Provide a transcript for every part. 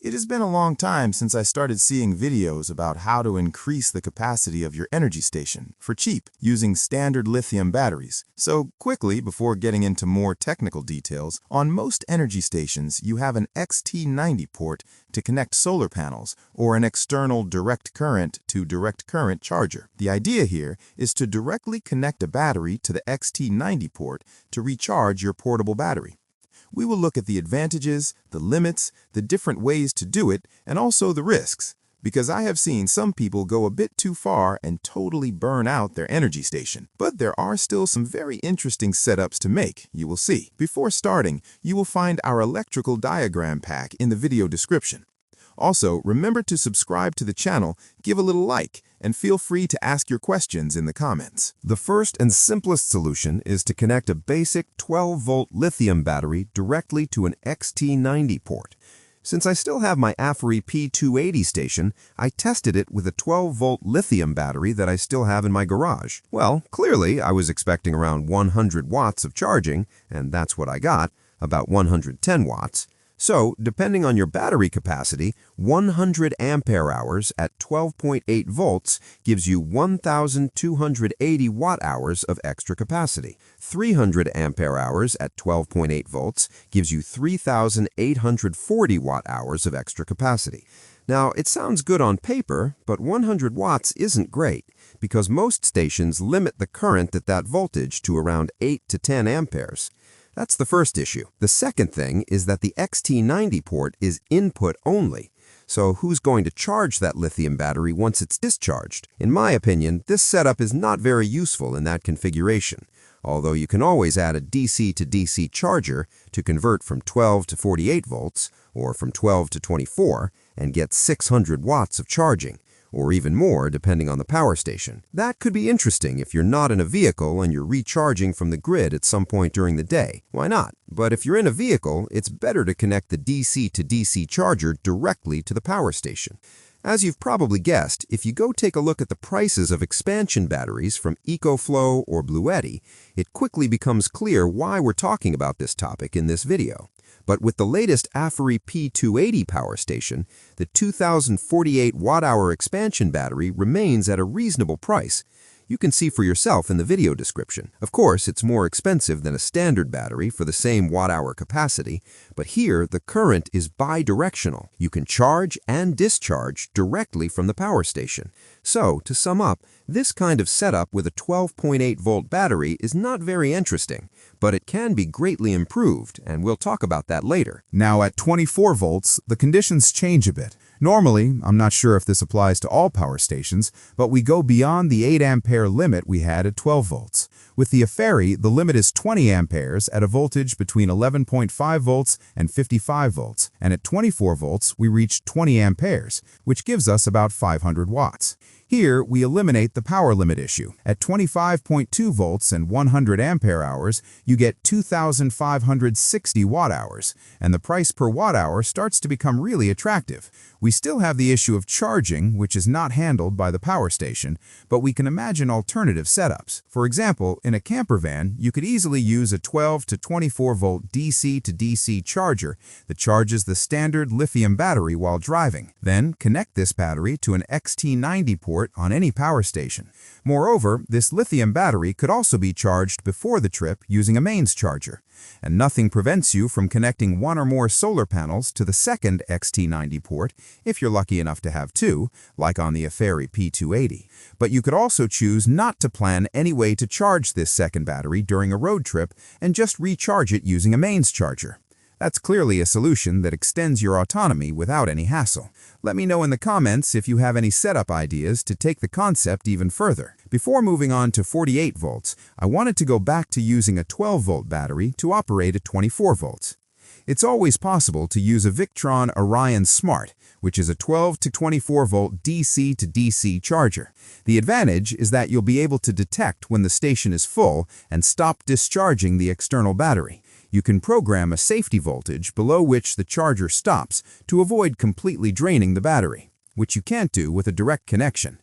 It has been a long time since I started seeing videos about how to increase the capacity of your energy station for cheap using standard lithium batteries. So quickly, before getting into more technical details, on most energy stations you have an XT90 port to connect solar panels or an external direct current to direct current charger. The idea here is to directly connect a battery to the XT90 port to recharge your portable battery. We will look at the advantages, the limits, the different ways to do it, and also the risks, because I have seen some people go a bit too far and totally burn out their energy station. But there are still some very interesting setups to make, you will see. Before starting, you will find our electrical diagram pack in the video description. Also, remember to subscribe to the channel, give a little like, and feel free to ask your questions in the comments. The first and simplest solution is to connect a basic 12-volt lithium battery directly to an XT90 port. Since I still have my AFERY P280 station, I tested it with a 12-volt lithium battery that I still have in my garage. Well, clearly I was expecting around 100 watts of charging, and that's what I got, about 110 watts. So, depending on your battery capacity, 100 ampere-hours at 12.8 volts gives you 1,280 watt-hours of extra capacity. 300 ampere-hours at 12.8 volts gives you 3,840 watt-hours of extra capacity. Now, it sounds good on paper, but 100 watts isn't great, because most stations limit the current at that voltage to around 8 to 10 amperes. That's the first issue. The second thing is that the XT90 port is input only. So who's going to charge that lithium battery once it's discharged? In my opinion, this setup is not very useful in that configuration, although you can always add a DC to DC charger to convert from 12 to 48 volts or from 12 to 24 and get 600 watts of charging, or even more depending on the power station. That could be interesting if you're not in a vehicle and you're recharging from the grid at some point during the day. Why not? But if you're in a vehicle, it's better to connect the DC to DC charger directly to the power station. As you've probably guessed, if you go take a look at the prices of expansion batteries from EcoFlow or Bluetti, it quickly becomes clear why we're talking about this topic in this video. But with the latest AFERY P280 power station, the 2,048 watt-hour expansion battery remains at a reasonable price. You can see for yourself in the video description. Of course, it's more expensive than a standard battery for the same watt-hour capacity, but here the current is bidirectional. You can charge and discharge directly from the power station. So, to sum up, this kind of setup with a 12.8-volt battery is not very interesting, but it can be greatly improved, and we'll talk about that later. Now at 24 volts, the conditions change a bit. Normally, I'm not sure if this applies to all power stations, but we go beyond the 8 ampere limit we had at 12 volts. With the AFERY, the limit is 20 amperes at a voltage between 11.5 volts and 55 volts, and at 24 volts, we reach 20 amperes, which gives us about 500 watts. Here, we eliminate the power limit issue. At 25.2 volts and 100 ampere-hours, you get 2,560 watt-hours, and the price per watt-hour starts to become really attractive. We still have the issue of charging, which is not handled by the power station, but we can imagine alternative setups. For example, in a camper van, you could easily use a 12 to 24-volt DC to DC charger that charges the standard lithium battery while driving. Then, connect this battery to an XT90 port on any power station. Moreover, this lithium battery could also be charged before the trip using a mains charger. And nothing prevents you from connecting one or more solar panels to the second XT90 port if you're lucky enough to have two, like on the AFERY P280. But you could also choose not to plan any way to charge this second battery during a road trip and just recharge it using a mains charger. That's clearly a solution that extends your autonomy without any hassle. Let me know in the comments if you have any setup ideas to take the concept even further. Before moving on to 48 volts, I wanted to go back to using a 12-volt battery to operate at 24 volts. It's always possible to use a Victron Orion Smart, which is a 12 to 24-volt DC to DC charger. The advantage is that you'll be able to detect when the station is full and stop discharging the external battery. You can program a safety voltage below which the charger stops to avoid completely draining the battery, which you can't do with a direct connection.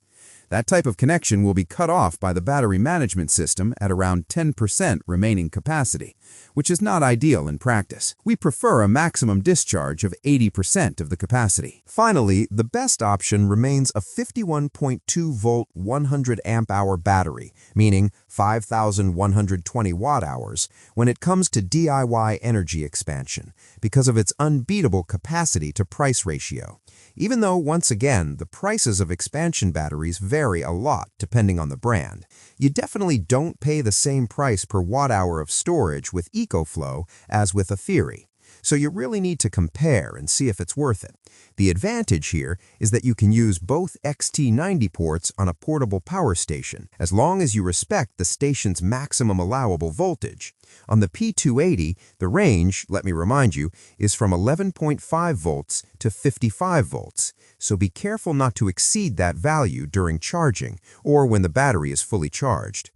That type of connection will be cut off by the battery management system at around 10% remaining capacity, which is not ideal in practice. We prefer a maximum discharge of 80% of the capacity. Finally, the best option remains a 51.2-volt 100 amp-hour battery, meaning 5,120 watt-hours, when it comes to DIY energy expansion, because of its unbeatable capacity-to-price ratio. Even though, once again, the prices of expansion batteries vary a lot depending on the brand, you definitely don't pay the same price per watt-hour of storage with EcoFlow as with AFERY. So you really need to compare and see if it's worth it. The advantage here is that you can use both XT90 ports on a portable power station, as long as you respect the station's maximum allowable voltage. On the P280, the range, let me remind you, is from 11.5 volts to 55 volts, so be careful not to exceed that value during charging or when the battery is fully charged.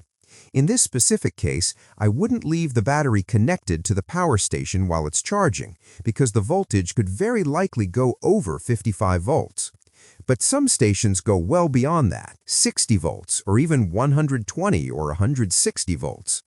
In this specific case, I wouldn't leave the battery connected to the power station while it's charging, because the voltage could very likely go over 55 volts. But some stations go well beyond that, 60 volts or even 120 or 160 volts.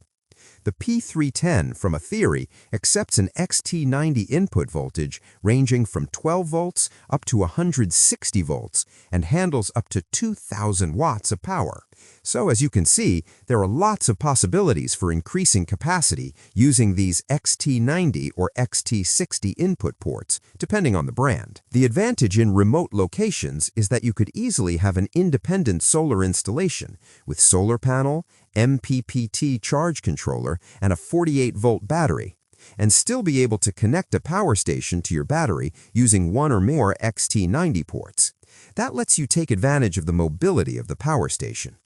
The P310 from AFERY accepts an XT90 input voltage ranging from 12 volts up to 160 volts and handles up to 2,000 watts of power. So as you can see, there are lots of possibilities for increasing capacity using these XT90 or XT60 input ports, depending on the brand. The advantage in remote locations is that you could easily have an independent solar installation with solar panel, MPPT charge controller, and a 48-volt battery, and still be able to connect a power station to your battery using one or more XT90 ports. That lets you take advantage of the mobility of the power station.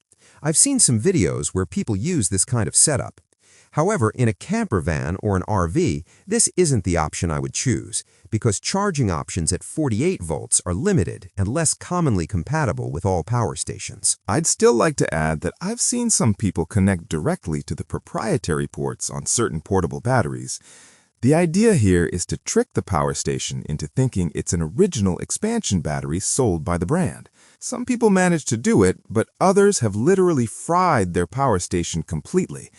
I've seen some videos where people use this kind of setup. However, in a camper van or an RV, this isn't the option I would choose, because charging options at 48 volts are limited and less commonly compatible with all power stations. I'd still like to add that I've seen some people connect directly to the proprietary ports on certain portable batteries. The idea here is to trick the power station into thinking it's an original expansion battery sold by the brand. Some people manage to do it, but others have literally fried their power station completely.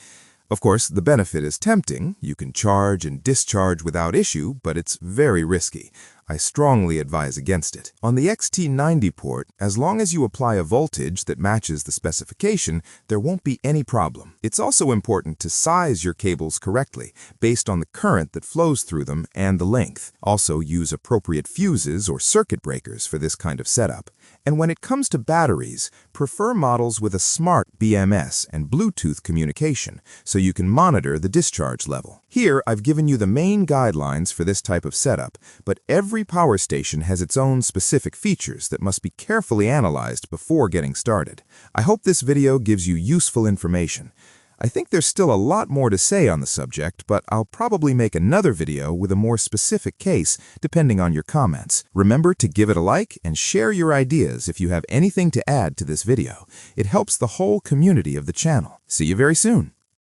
Of course, the benefit is tempting. You can charge and discharge without issue, but it's very risky. I strongly advise against it. On the XT90 port, as long as you apply a voltage that matches the specification, there won't be any problem. It's also important to size your cables correctly, based on the current that flows through them and the length. Also, use appropriate fuses or circuit breakers for this kind of setup. And when it comes to batteries, prefer models with a smart BMS and Bluetooth communication, so you can monitor the discharge level. Here, I've given you the main guidelines for this type of setup, but every power station has its own specific features that must be carefully analyzed before getting started. I hope this video gives you useful information. I think there's still a lot more to say on the subject, but I'll probably make another video with a more specific case depending on your comments. Remember to give it a like and share your ideas if you have anything to add to this video. It helps the whole community of the channel. See you very soon.